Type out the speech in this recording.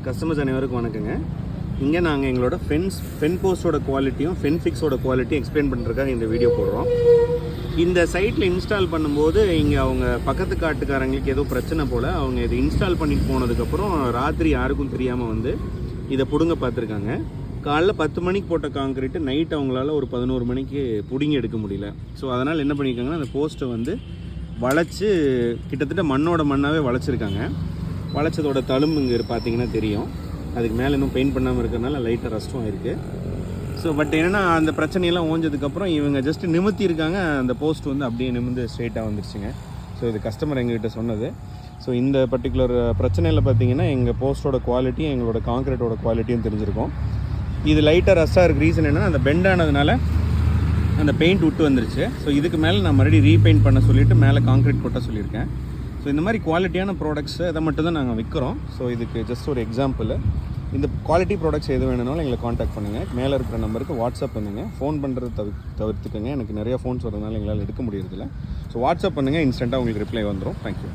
Customers அனைவருக்கும் வணக்கங்க. இங்கே நாங்கள் எங்களோட ஃபென் போஸ்ட்டோட குவாலிட்டியும் ஃபென் ஃபிக்ஸோட குவாலிட்டியும் எக்ஸ்பிளைன் பண்ணுறதுக்காக இந்த வீடியோ போடுறோம். இந்த சைட்டில் இன்ஸ்டால் பண்ணும்போது இங்கே அவங்க பக்கத்து காட்டுக்காரங்களுக்கு ஏதோ பிரச்சனை போல் அவங்க இதை இன்ஸ்டால் பண்ணிட்டு போனதுக்கப்புறம் ராத்திரி யாருக்கும் தெரியாமல் வந்து இதை பிடுங்க பார்த்துருக்காங்க. காலைல 10 மணிக்கு போட்ட காங்கிரீட்டு நைட் அவங்களால ஒரு 11 மணிக்கு பிடுங்கி எடுக்க முடியல. ஸோ அதனால் என்ன பண்ணியிருக்காங்கன்னா அந்த போஸ்ட்டை வந்து வளைச்சி கிட்டத்தட்ட மண்ணோட மண்ணாகவே வளைச்சிருக்காங்க. வளைச்சதோட தழும்பு இங்கே பார்த்தீங்கன்னா தெரியும். அதுக்கு மேலே இன்னும் பெயிண்ட் பண்ணாமல் இருக்கிறதுனால லைட்டாக ரஸ்ட்டும் ஆயிருக்கு. ஸோ பட் என்னென்னா அந்த பிரச்சனையெல்லாம் ஓஞ்சதுக்கப்புறம் இவங்க ஜஸ்ட்டு நிமித்திருக்காங்க. அந்த போஸ்ட் வந்து அப்படியே நிமிந்து ஸ்ட்ரெயிட்டாக வந்துருச்சுங்க. ஸோ இது கஸ்டமர் எங்ககிட்ட சொன்னது. ஸோ இந்த பர்டிகுலர் பிரச்சனையில் பார்த்தீங்கன்னா எங்கள் போஸ்ட்டோட குவாலிட்டியும் எங்களோட காங்கிரீட்டோட குவாலிட்டியும் தெரிஞ்சிருக்கும். இது லைட்டாக ரஸ்ட்டாக இருக்க ரீசன் என்னென்னா அந்த பெண்ட் ஆனதுனால அந்த பெயிண்ட் விட்டு வந்துருச்சு. ஸோ இதுக்கு மேலே நான் மறுபடியும் ரீபெயிண்ட் பண்ண சொல்லிவிட்டு மேலே காங்கிரீட் கொட்ட சொல்லியிருக்கேன். ஸோ இந்த மாதிரி குவாலிட்டியான ப்ராடக்ட்ஸு அதை மட்டும் தான் நாங்கள் விற்கிறோம். ஸோ இதுக்கு ஜஸ்ட் ஒரு எக்ஸாம்பிள். இந்த குவாலிட்டி ப்ராடக்ட்ஸ் எது வேணுனாலும் எங்களை காண்டாக்ட் பண்ணுங்கள். மேலே இருக்கிற நம்பருக்கு வாட்ஸ்அப் பண்ணுங்கள். ஃபோன் பண்ணுறது தவிர்த்துக்கங்க. எனக்கு நிறையா ஃபோன்ஸ் வரதுனால எங்களால் எடுக்க முடியறதில்ல. ஸோ வாட்ஸ்அப் பண்ணுங்கள், இன்ஸ்டண்ட்டாக உங்களுக்கு ரிப்ளை வந்துடும். தேங்க்யூ.